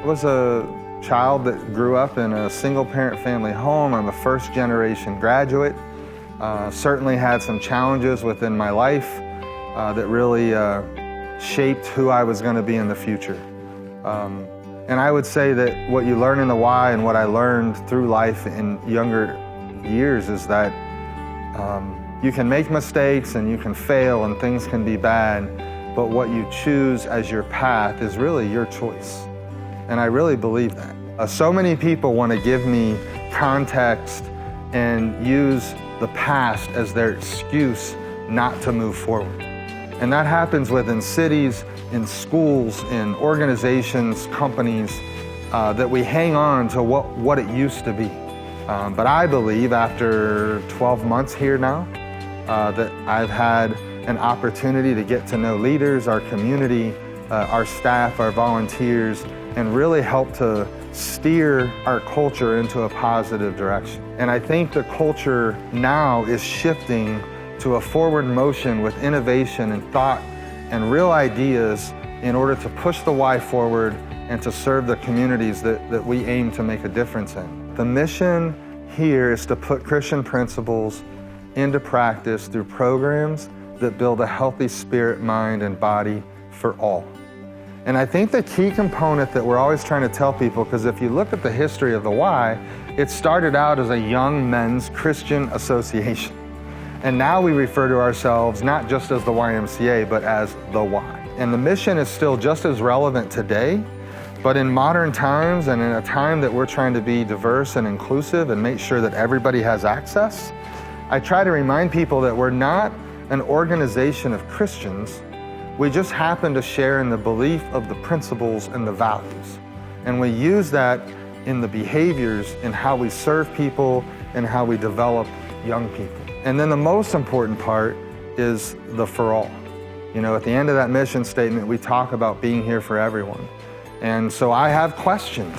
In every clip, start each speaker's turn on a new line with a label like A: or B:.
A: I was a child that grew up in a single-parent family home. I'm a first-generation graduate. Certainly had some challenges within my life that really shaped who I was going to be in the future. And I would say that what you learn in the Y and what I learned through life in younger years is that you can make mistakes and you can fail and things can be bad, but what you choose as your path is really your choice. And I really believe that. So many people want to give me context and use the past as their excuse not to move forward. And that happens within cities, in schools, in organizations, companies, that we hang on to what it used to be. But I believe after 12 months here now, that I've had an opportunity to get to know leaders, our community, our staff, our volunteers, and really help to steer our culture into a positive direction. And I think the culture now is shifting to a forward motion with innovation and thought and real ideas in order to push the Y forward and to serve the communities that we aim to make a difference in. The mission here is to put Christian principles into practice through programs that build a healthy spirit, mind, and body for all. And I think the key component that we're always trying to tell people, because if you look at the history of the Y, it started out as a young men's Christian association. And now we refer to ourselves not just as the YMCA, but as the Y. And the mission is still just as relevant today, but in modern times and in a time that we're trying to be diverse and inclusive and make sure that everybody has access, I try to remind people that we're not an organization of Christians. We just happen to share in the belief of the principles and the values. And we use that in the behaviors, in how we serve people and how we develop young people. And then the most important part is the for all. You know, at the end of that mission statement, we talk about being here for everyone. And so I have questioned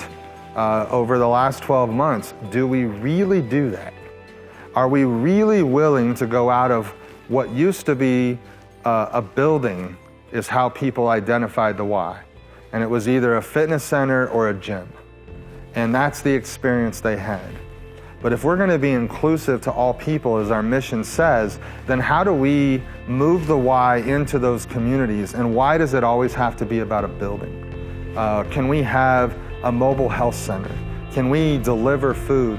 A: over the last 12 months, do we really do that? Are we really willing to go out of what used to be a building is how people identified the Y. And it was either a fitness center or a gym. And that's the experience they had. But if we're going to be inclusive to all people, as our mission says, then how do we move the Y into those communities? And why does it always have to be about a building? Can we have a mobile health center? Can we deliver food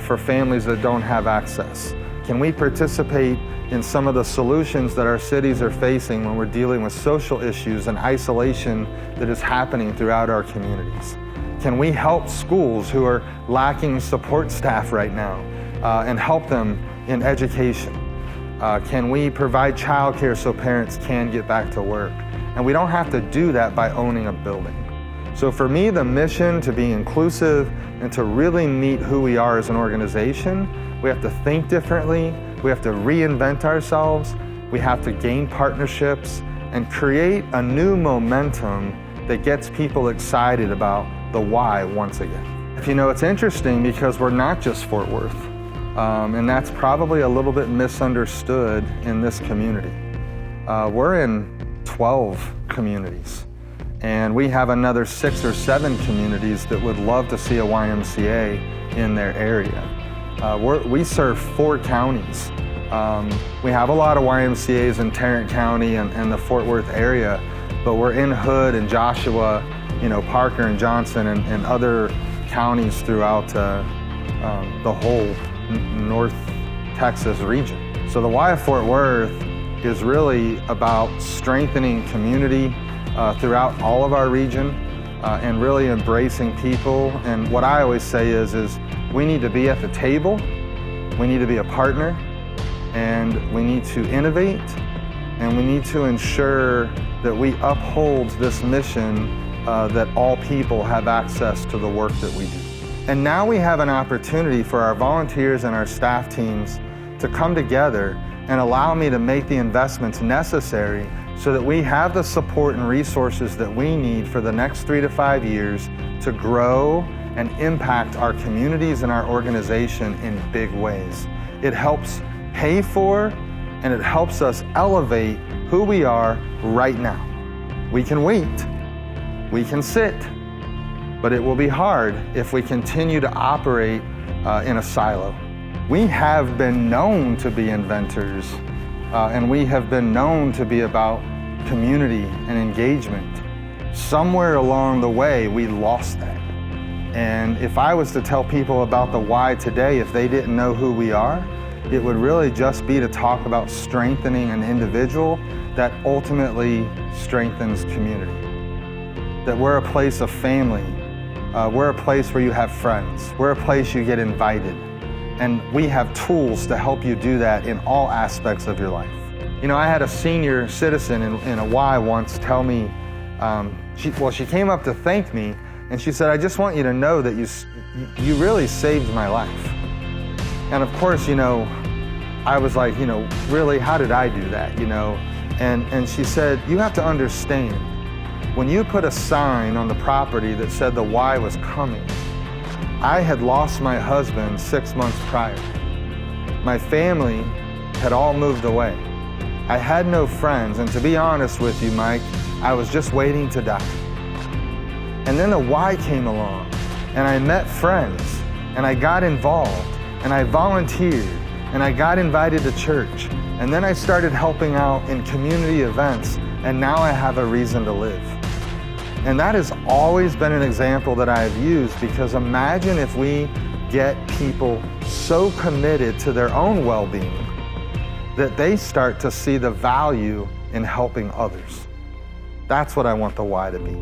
A: for families that don't have access? Can we participate in some of the solutions that our cities are facing when we're dealing with social issues and isolation that is happening throughout our communities? Can we help schools who are lacking support staff right now and help them in education? Can we provide childcare so parents can get back to work? And we don't have to do that by owning a building. So for me, the mission to be inclusive and to really meet who we are as an organization, we have to think differently, we have to reinvent ourselves, we have to gain partnerships and create a new momentum that gets people excited about the Y once again. You know, it's interesting because we're not just Fort Worth, and that's probably a little bit misunderstood in this community. We're in 12 communities, and we have another 6 or 7 communities that would love to see a YMCA in their area. We serve 4 counties. We have a lot of YMCAs in Tarrant County and the Fort Worth area, but we're in Hood and Joshua, you know, Parker and Johnson and other counties throughout the whole North Texas region. So the Y of Fort Worth is really about strengthening community throughout all of our region and really embracing people. And what I always say is we need to be at the table, we need to be a partner, and we need to innovate, and we need to ensure that we uphold this mission that all people have access to the work that we do. And now we have an opportunity for our volunteers and our staff teams to come together and allow me to make the investments necessary so that we have the support and resources that we need for the next 3 to 5 years to grow and impact our communities and our organization in big ways. It helps pay for and it helps us elevate who we are right now. We can wait, we can sit, but it will be hard if we continue to operate in a silo. We have been known to be inventors, and we have been known to be about community and engagement. Somewhere along the way, we lost that. And if I was to tell people about the why today, if they didn't know who we are, it would really just be to talk about strengthening an individual that ultimately strengthens community. That we're a place of family. We're a place where you have friends. We're a place you get invited. And we have tools to help you do that in all aspects of your life. You know, I had a senior citizen in a Y once tell me, she came up to thank me, and she said, "I just want you to know that you really saved my life." And of course, you know, I was like, you know, really, how did I do that, you know? And she said, "You have to understand, when you put a sign on the property that said the Y was coming, I had lost my husband 6 months prior. My family had all moved away. I had no friends, and to be honest with you, Mike, I was just waiting to die. And then the Y came along, and I met friends, and I got involved, and I volunteered, and I got invited to church, and then I started helping out in community events, and now I have a reason to live." And that has always been an example that I have used, because imagine if we get people so committed to their own well-being that they start to see the value in helping others. That's what I want the Y to be.